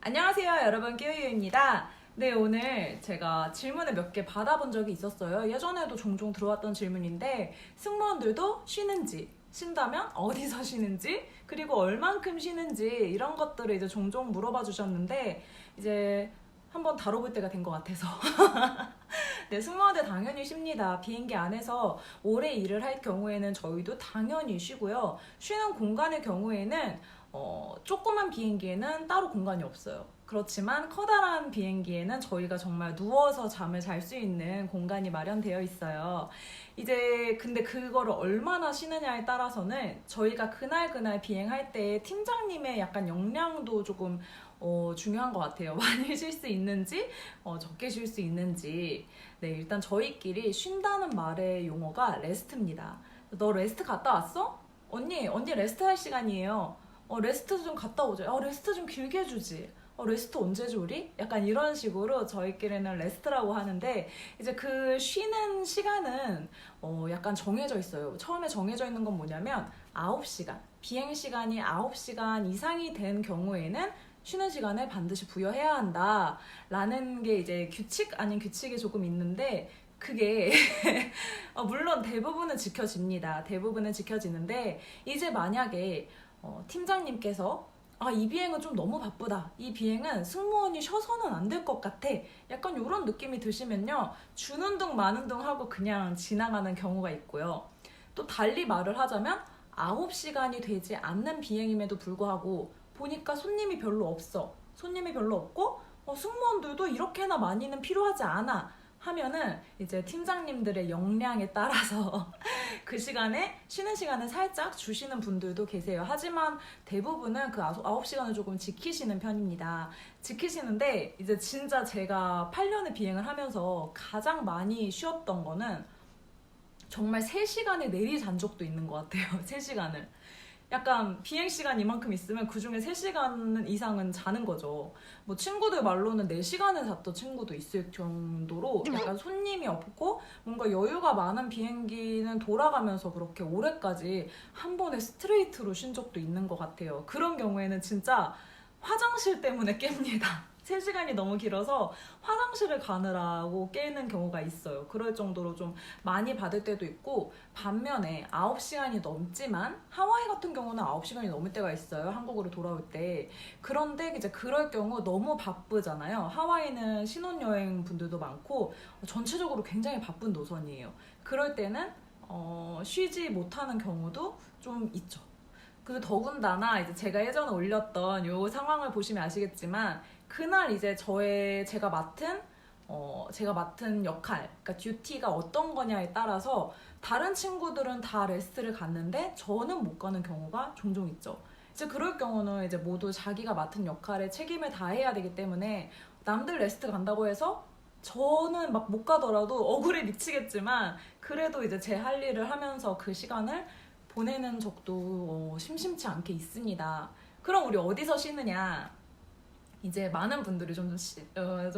안녕하세요, 여러분. 끼우유입니다. 네, 오늘 제가 질문을 몇 개 받아본 적이 있었어요. 예전에도 종종 들어왔던 질문인데, 승무원들도 쉬는지, 쉰다면 어디서 쉬는지, 그리고 얼만큼 쉬는지, 이런 것들을 이제 종종 물어봐 주셨는데, 이제 한번 다뤄볼 때가 된 것 같아서. 네, 승무원들 당연히 쉽니다. 비행기 안에서 오래 일을 할 경우에는 저희도 당연히 쉬고요. 쉬는 공간의 경우에는 조그만 비행기에는 따로 공간이 없어요. 그렇지만 커다란 비행기에는 저희가 정말 누워서 잠을 잘 수 있는 공간이 마련되어 있어요. 이제 근데 그거를 얼마나 쉬느냐에 따라서는 저희가 그날 비행할 때 팀장님의 약간 역량도 조금 중요한 것 같아요. 많이 쉴 수 있는지, 적게 쉴 수 있는지. 네, 일단 저희끼리 쉰다는 말의 용어가 레스트입니다. 너 레스트 갔다 왔어? 언니 레스트 할 시간이에요. 레스트 좀 갔다 오자. 레스트 좀 길게 해주지. 레스트 언제 줘 우리? 약간 이런 식으로 저희끼리는 레스트라고 하는데 이제 그 쉬는 시간은 약간 정해져 있어요. 처음에 정해져 있는 건 뭐냐면 9시간. 비행 시간이 9시간 이상이 된 경우에는 쉬는 시간을 반드시 부여해야 한다. 라는 게 이제 규칙 아닌 규칙이 조금 있는데 그게 물론 대부분은 지켜집니다. 대부분은 지켜지는데 이제 만약에 팀장님께서 이 비행은 좀 너무 바쁘다. 이 비행은 승무원이 쉬어서는 안 될 것 같아. 약간 이런 느낌이 드시면요. 주는 둥 마는 둥 하고 그냥 지나가는 경우가 있고요. 또 달리 말을 하자면 9시간이 되지 않는 비행임에도 불구하고 보니까 손님이 별로 없어. 손님이 별로 없고 승무원들도 이렇게나 많이는 필요하지 않아. 하면은 이제 팀장님들의 역량에 따라서 그 시간에 쉬는 시간을 살짝 주시는 분들도 계세요. 하지만 대부분은 그 9시간을 조금 지키시는 편입니다. 지키시는데 이제 진짜 제가 8년의 비행을 하면서 가장 많이 쉬었던 거는 정말 3시간에 내리잔 적도 있는 것 같아요. 3시간을. 약간 비행시간 이만큼 있으면 그중에 3시간 이상은 자는 거죠. 뭐 친구들 말로는 4시간을 잤던 친구도 있을 정도로 약간 손님이 없고 뭔가 여유가 많은 비행기는 돌아가면서 그렇게 오래까지 한 번에 스트레이트로 쉰 적도 있는 것 같아요. 그런 경우에는 진짜 화장실 때문에 깹니다. 3시간이 너무 길어서 화장실을 가느라고 깨는 경우가 있어요. 그럴 정도로 좀 많이 받을 때도 있고 반면에 9시간이 넘지만 하와이 같은 경우는 9시간이 넘을 때가 있어요. 한국으로 돌아올 때. 그런데 이제 그럴 경우 너무 바쁘잖아요. 하와이는 신혼여행 분들도 많고 전체적으로 굉장히 바쁜 노선이에요. 그럴 때는 쉬지 못하는 경우도 좀 있죠. 그 더군다나 이제 제가 예전에 올렸던 요 상황을 보시면 아시겠지만 그날 이제 제가 맡은 역할, 그러니까 듀티가 어떤 거냐에 따라서 다른 친구들은 다 레스트를 갔는데 저는 못 가는 경우가 종종 있죠. 이제 그럴 경우는 이제 모두 자기가 맡은 역할에 책임을 다해야 되기 때문에 남들 레스트 간다고 해서 저는 막 못 가더라도 억울해 미치겠지만 그래도 이제 제 할 일을 하면서 그 시간을 보내는 적도 심심치 않게 있습니다. 그럼 우리 어디서 쉬느냐? 이제 많은 분들이 좀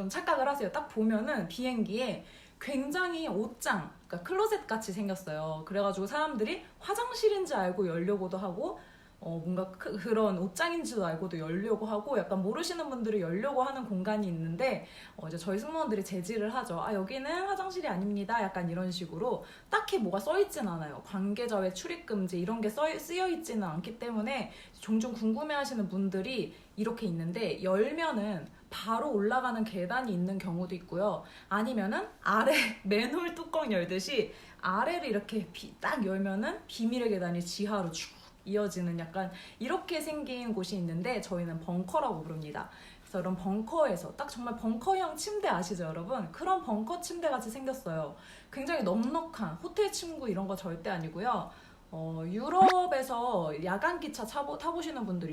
착각을 하세요. 딱 보면은 비행기에 굉장히 옷장, 그러니까 클로셋 같이 생겼어요. 그래가지고 사람들이 화장실인지 알고 열려고도 하고 뭔가 그런 옷장인지도 알고도 열려고 하고 약간 모르시는 분들이 열려고 하는 공간이 있는데 이제 저희 승무원들이 제지를 하죠. 여기는 화장실이 아닙니다. 약간 이런 식으로 딱히 뭐가 써있진 않아요. 관계자 외 출입 금지 이런 게 쓰여 있지는 않기 때문에 종종 궁금해하시는 분들이 이렇게 있는데 열면은 바로 올라가는 계단이 있는 경우도 있고요. 아니면은 아래 맨홀 뚜껑 열듯이 아래를 이렇게 딱 열면은 비밀의 계단이 지하로 쭉 이어지는 약간 이렇게 생긴 곳이 있는데 저희는 벙커라고 부릅니다. 그래서 이런 벙커에서 딱 정말 벙커형 침대 아시죠 여러분? 그런 벙커 침대 같이 생겼어요. 굉장히 넉넉한 호텔 침구 이런 거 절대 아니고요. 유럽에서 야간 기차 타보시는 분들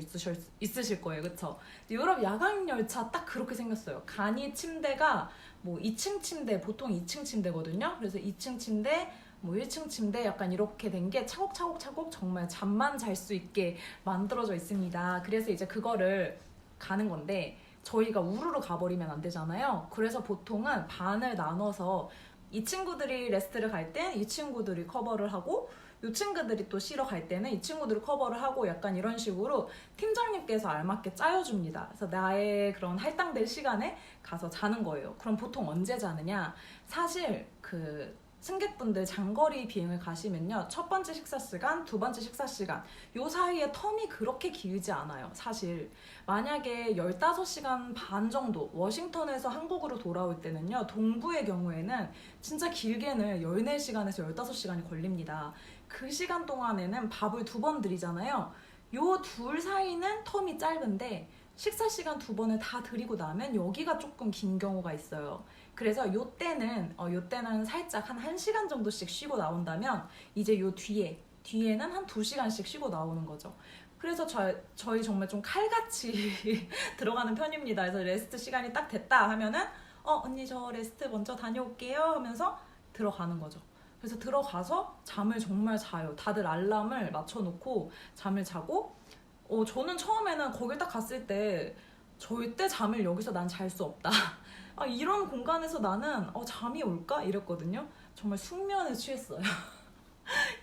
있으실 거예요, 그쵸? 유럽 야간 열차 딱 그렇게 생겼어요. 간이 침대가 뭐 2층 침대, 보통 2층 침대거든요. 그래서 2층 침대, 뭐 1층 침대 약간 이렇게 된 게 차곡차곡 정말 잠만 잘 수 있게 만들어져 있습니다. 그래서 이제 그거를 가는 건데 저희가 우르르 가버리면 안 되잖아요. 그래서 보통은 반을 나눠서 이 친구들이 레스트를 갈 땐 이 친구들이 커버를 하고 이 친구들이 또 쉬러 갈 때는 이 친구들을 커버를 하고 약간 이런 식으로 팀장님께서 알맞게 짜여줍니다. 그래서 나의 그런 할당될 시간에 가서 자는 거예요. 그럼 보통 언제 자느냐? 사실 그 승객분들 장거리 비행을 가시면요, 첫 번째 식사 시간, 두 번째 식사 시간 요 사이에 텀이 그렇게 길지 않아요. 사실 만약에 15시간 반 정도 워싱턴에서 한국으로 돌아올 때는요, 동부의 경우에는 진짜 길게는 14시간에서 15시간이 걸립니다. 그 시간 동안에는 밥을 2번 드리잖아요. 요 둘 사이는 텀이 짧은데 식사 시간 2번을 다 드리고 나면 여기가 조금 긴 경우가 있어요. 그래서 요때는 살짝 한 1시간 정도씩 쉬고 나온다면 이제 요 뒤에는 한 2시간씩 쉬고 나오는 거죠. 그래서 저희 정말 좀 칼같이 들어가는 편입니다. 그래서 레스트 시간이 딱 됐다 하면은 언니 저 레스트 먼저 다녀올게요 하면서 들어가는 거죠. 그래서 들어가서 잠을 정말 자요. 다들 알람을 맞춰놓고 잠을 자고 저는 처음에는 거길 딱 갔을 때 절대 잠을 여기서 난 잘 수 없다. 이런 공간에서 나는 잠이 올까? 이랬거든요. 정말 숙면에 취했어요.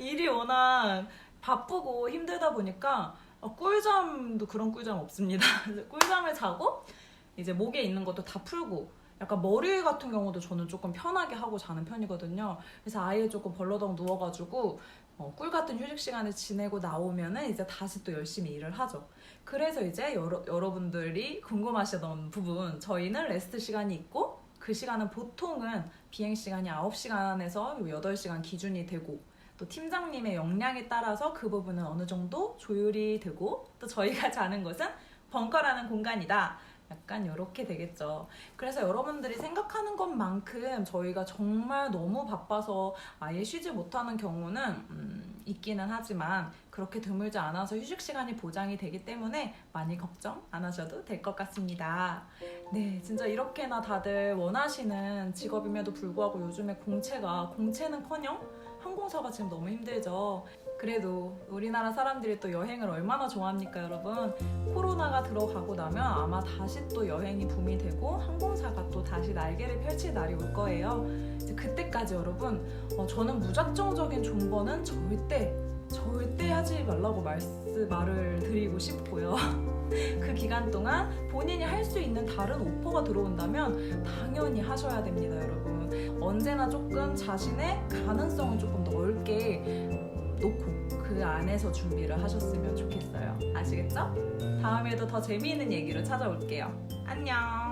일이 워낙 바쁘고 힘들다 보니까 꿀잠도 그런 꿀잠 없습니다. 그래서 꿀잠을 자고 이제 목에 있는 것도 다 풀고 약간 머리 같은 경우도 저는 조금 편하게 하고 자는 편이거든요. 그래서 아예 조금 벌러덩 누워가지고 꿀 같은 휴식 시간을 지내고 나오면은 이제 다시 또 열심히 일을 하죠. 그래서 이제 여러분들이 궁금하시던 부분, 저희는 레스트 시간이 있고 그 시간은 보통은 비행 시간이 9시간에서 8시간 기준이 되고 또 팀장님의 역량에 따라서 그 부분은 어느 정도 조율이 되고 또 저희가 자는 곳은 벙커라는 공간이다. 약간 이렇게 되겠죠. 그래서 여러분들이 생각하는 것만큼 저희가 정말 너무 바빠서 아예 쉬지 못하는 경우는 있기는 하지만 그렇게 드물지 않아서 휴식 시간이 보장이 되기 때문에 많이 걱정 안 하셔도 될 것 같습니다. 네, 진짜 이렇게나 다들 원하시는 직업임에도 불구하고 요즘에 공채는커녕 항공사가 지금 너무 힘들죠. 그래도 우리나라 사람들이 또 여행을 얼마나 좋아합니까, 여러분? 코로나가 들어가고 나면 아마 다시 또 여행이 붐이 되고 항공사가 또 다시 날개를 펼칠 날이 올 거예요. 이제 그때까지 여러분, 저는 무작정적인 존버는 절대 하지 말라고 말을 드리고 싶고요. 그 기간 동안 본인이 할 수 있는 다른 오퍼가 들어온다면 당연히 하셔야 됩니다, 여러분. 언제나 조금 자신의 가능성을 조금 넓게 놓고 그 안에서 준비를 하셨으면 좋겠어요. 아시겠죠? 다음에도 더 재미있는 얘기로 찾아올게요. 안녕!